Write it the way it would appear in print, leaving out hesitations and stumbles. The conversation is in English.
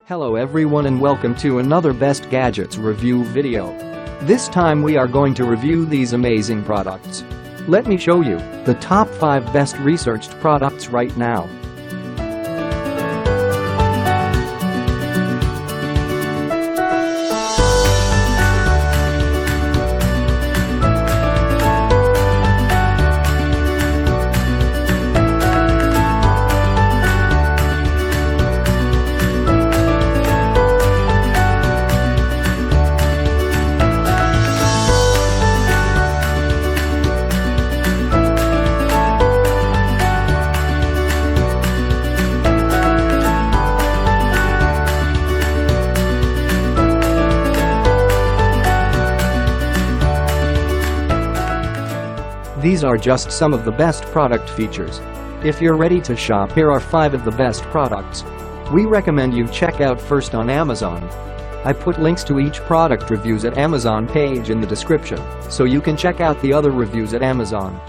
Hello everyone and welcome to another Best Gadgets review video. This time we are going to review these amazing products. Let me show you the top 5 best researched products right now. These are just some of the best product features. If you're ready to shop, here are 5 of the best products we recommend you check out first on Amazon. I put links to each product reviews at Amazon page in the description, so you can check out the other reviews at Amazon.